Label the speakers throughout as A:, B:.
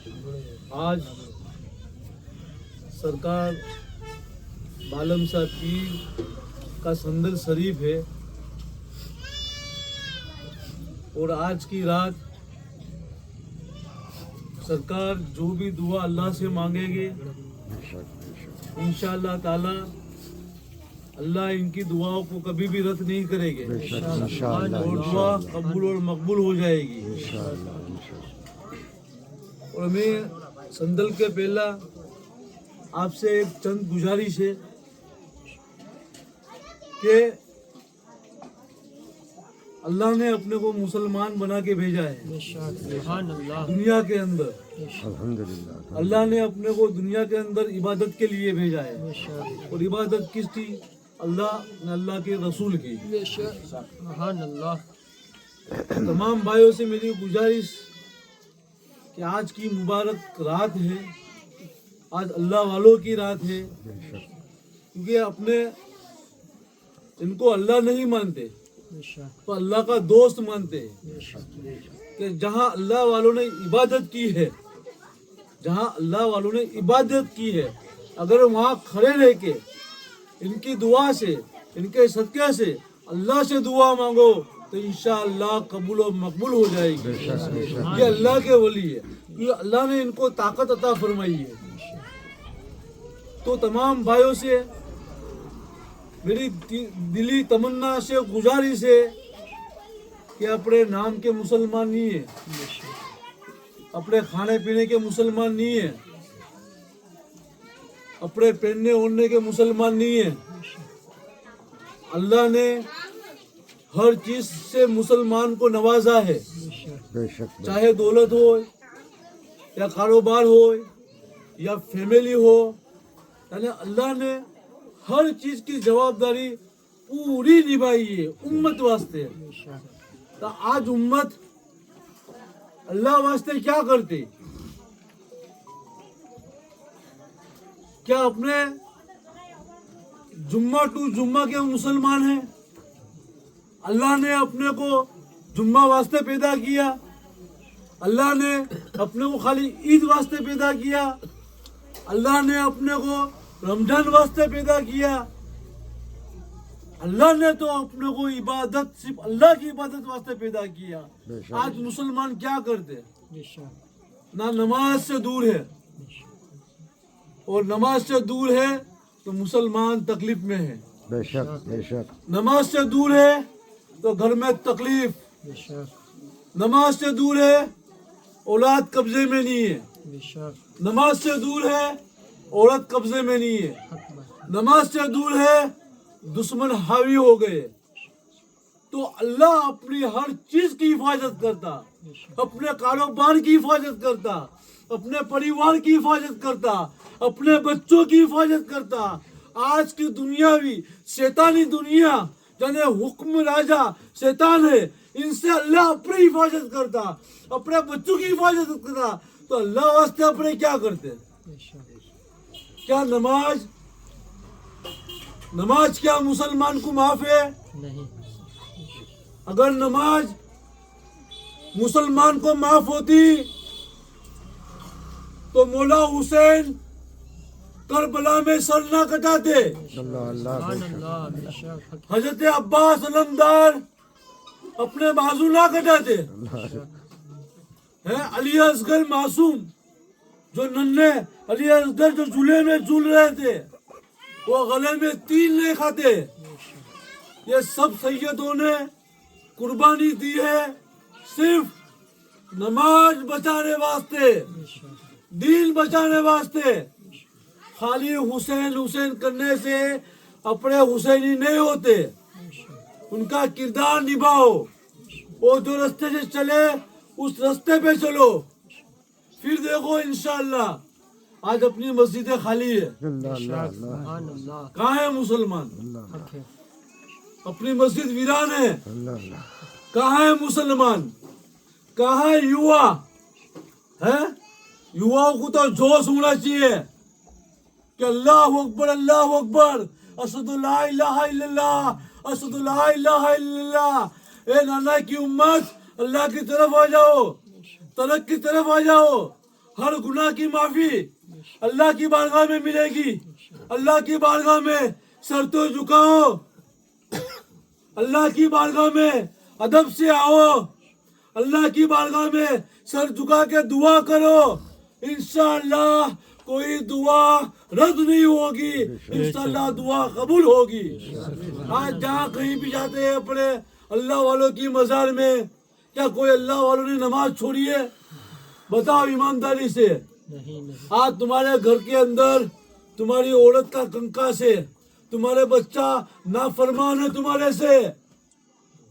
A: आज सरकार बालम शाह पीर का संदल शरीफ है और आज की रात सरकार जो भी दुआ अल्लाह से मांगेंगे इंशाअल्लाह ताला अल्लाह इनकी दुआओं को कभी भी रद्द नहीं करेंगे और दुआ कबूल और मकबूल हो जाएगी। और मैं संदल के पहला आपसे एक चंद गुजारिश है कि अल्लाह ने अपने को मुसलमान बना के भेजा है दुनिया के अंदर। अल्हम्दुलिल्लाह अल्लाह ने अपने को दुनिया के अंदर इबादत के लिए भेजा है और इबादत किस थी? अल्लाह ने अल्लाह के रसूल की। तमाम भाइयों से मेरी गुजारिश कि आज की मुबारक रात है, आज अल्लाह वालों की रात है, क्योंकि अपने इनको अल्लाह नहीं मानते तो अल्लाह का दोस्त मानते हैं कि जहाँ अल्लाह वालों ने इबादत की है, जहाँ अल्लाह वालों ने इबादत की है, अगर वहाँ खड़े रह के इनकी दुआ से, इनके सदक़े से अल्लाह से दुआ मांगो तो इंशाअल्लाह कबूल और मकबूल हो जाएगी। ये अल्लाह के वली है, ये अल्लाह ने इनको ताकत अता फरमाई है। तो तमाम भाइयों से मेरी दिली तमन्ना से गुजारिश है कि अपने नाम के मुसलमान नहीं है, अपने खाने पीने के मुसलमान नहीं है, अपने पहनने ओढ़ने के मुसलमान नहीं है। अल्लाह ने हर चीज से मुसलमान को नवाजा है, चाहे दौलत हो या कारोबार हो या फैमिली हो, यानी अल्लाह ने हर चीज की जवाबदारी पूरी निभाई है उम्मत वास्ते। तो आज उम्मत अल्लाह वास्ते क्या करते? क्या अपने जुम्मा टू जुम्मा के मुसलमान हैं? अल्लाह ने अपने को जुम्मा वास्ते पैदा किया, अल्लाह ने अपने को खाली ईद वास्ते पैदा किया, अल्लाह ने अपने को रमजान वास्ते पैदा किया। अल्लाह ने तो अपने को इबादत सिर्फ अल्लाह की इबादत वास्ते पैदा किया। आज मुसलमान क्या करते? ना नमाज से दूर है, और नमाज से दूर है तो मुसलमान तकलीफ में है। बेशक नमाज से दूर है तो घर में तकलीफ, नमाज से दूर है औलाद कब्जे में नहीं है, नमाज से दूर है औरत कब्जे में नहीं है, नमाज से दूर है दुश्मन हावी हो गए। तो अल्लाह अपनी हर चीज की हिफाजत करता, अपने कारोबार की हिफाजत करता, अपने परिवार की हिफाजत करता, अपने बच्चों की हिफाजत करता। आज की दुनिया भी शैतानी दुनिया जाने हुक्म राजा शैतान है, इनसे अल्लाह अपनी हिफाजत करता, अपने बच्चों की हिफाजत करता। तो अल्लाह वास्ते अपने क्या करते? क्या नमाज क्या मुसलमान को माफ है? नहीं। अगर नमाज मुसलमान को माफ होती तो मौला हुसैन करबला में सर ना कटाते, हजरत अब्बास अलमदार अपने बाजू ना कटाते, है अली असगर मासूम जो नन्हे अली असगर जो झूले में झूल रहे थे वो गले में तीन नहीं खाते। ये सब सैयदों ने कुर्बानी दी है सिर्फ नमाज बचाने वास्ते, दीन बचाने वास्ते। खाली हुसैन हुसैन करने से अपने हुसैनी नहीं होते, उनका किरदार निभाओ, वो जो रास्ते से चले उस रास्ते पे चलो, फिर देखो इंशाअल्लाह। आज अपनी मस्जिदें खाली है, कहाँ है मुसलमान? अपनी मस्जिद वीरान है, कहाँ है मुसलमान? कहाँ है युवा? है युवाओं को तो जोश होना चाहिए कि अल्लाह अकबर अशहदु ला इलाहा इल्लल्लाह अशहदु ला इलाहा इल्लल्लाह। ए नाना की उम्मत, अल्लाह की तरफ आ जाओ, तरक की तरफ आ जाओ, हर गुनाह की माफी अल्लाह की बारगाह में मिलेगी। अल्लाह की बारगाह में सर तो झुकाओ, अल्लाह की बारगाह में अदब से आओ, अल्लाह की बारगाह में सर झुका के दुआ करो। इंशाअल्लाह कोई दुआ रद्द नहीं होगी, इंशाअल्लाह दुआ कबूल होगी। आज जहाँ कहीं भी जाते हैं अपने अल्लाह वालों की मजार में, क्या कोई अल्लाह वालों ने नमाज छोड़ी है? बताओ ईमानदारी से। आज तुम्हारे घर के अंदर तुम्हारी औरत का कंका से तुम्हारे बच्चा नाफरमान है तुम्हारे से,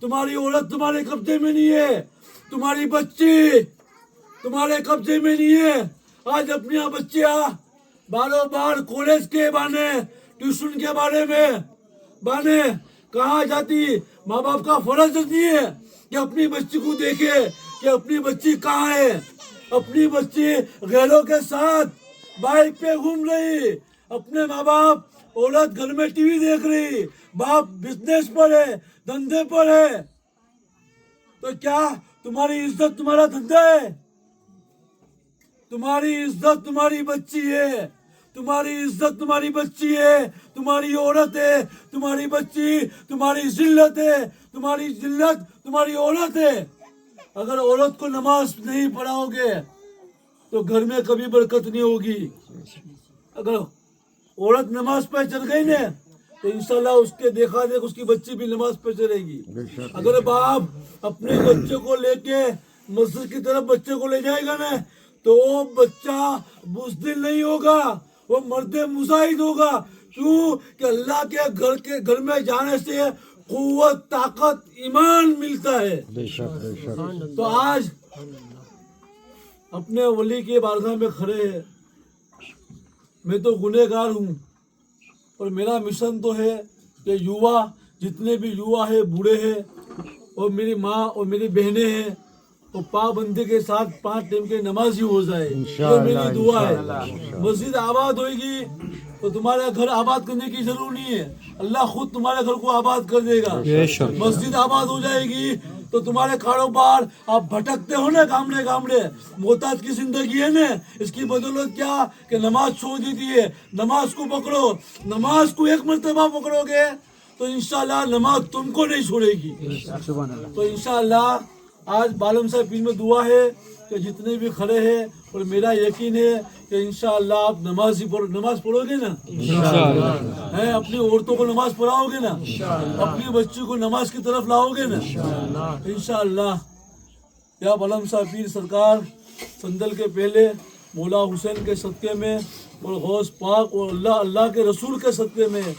A: तुम्हारी औरत तुम्हारे कब्जे में नहीं है, तुम्हारी बच्ची तुम्हारे कब्जे में नहीं है। आज अपनी बच्चियां बारों बार कॉलेज के बहाने, ट्यूशन के बारे में बहाने कहाँ जाती? माँ बाप का फर्ज नहीं है कि अपनी बच्ची को देखे कि अपनी बच्ची कहाँ है। अपनी बच्ची गैरों के साथ बाइक पे घूम रही, अपने माँ बाप औरत घर में टीवी देख रही, बाप बिजनेस पर है, धंधे पर है, तो क्या तुम्हारी इज्जत तुम्हारा धंधा है? तुम्हारी इज्जत तुम्हारी बच्ची है, तुम्हारी इज्जत तुम्हारी बच्ची है, तुम्हारी औरत है, तुम्हारी बच्ची तुम्हारी जिल्लत है, तुम्हारी जिल्लत तुम्हारी औरत है। अगर औरत को नमाज नहीं पढ़ाओगे तो घर में कभी बरकत नहीं होगी। अगर औरत नमाज पे चल गई ना तो इंशाल्लाह उसके देखा देख उसकी बच्ची भी नमाज पे चलेगी। अगर बाप अपने बच्चे को लेके मस्जिद की तरफ बच्चे को ले जाएगा ना तो वो बच्चा बुज़दिल नहीं होगा, वो मर्दे मुजाहिद होगा। क्यों? कि अल्लाह के घर में जाने से कुव्वत, ताकत, ईमान मिलता है। तो आज अपने वली के बारगाह में खड़े हैं। मैं तो गुनहगार हूँ और मेरा मिशन तो है कि युवा जितने भी युवा है, बूढ़े हैं और मेरी माँ और मेरी बहनें हैं तो पाबंदी के साथ 5 टाइम के नमाजी हो जाए, ये मेरी दुआ है। मस्जिद आबाद होगी तो तुम्हारा घर आबाद करने की जरूरत नहीं है, अल्लाह खुद तुम्हारे घर को आबाद कर देगा। मस्जिद आबाद हो जाएगी तो तुम्हारे कारोबार, आप भटकते हो ना गामड़े गामड़े, मोहताज की जिंदगी है ना, इसकी बदौलत क्या कि नमाज छोड़ दी है। नमाज को पकड़ो, नमाज को एक मरतबा पकड़ोगे तो इंशाल्लाह नमाज तुमको नहीं छोड़ेगी। तो इंशाल्लाह आज बालम साहब पीर में दुआ है कि जितने भी खड़े हैं और मेरा यकीन है कि इंशाअल्लाह आप नमाज पढ़ोगे ना, है अपनी औरतों को नमाज पढ़ाओगे ना, अपनी बच्ची को नमाज की तरफ लाओगे ना इंशाअल्लाह। या बालम साहब पीर सरकार संदल के पहले मौला हुसैन के सदक़े में और गौस पाक और अल्लाह के रसूल के सदक़े में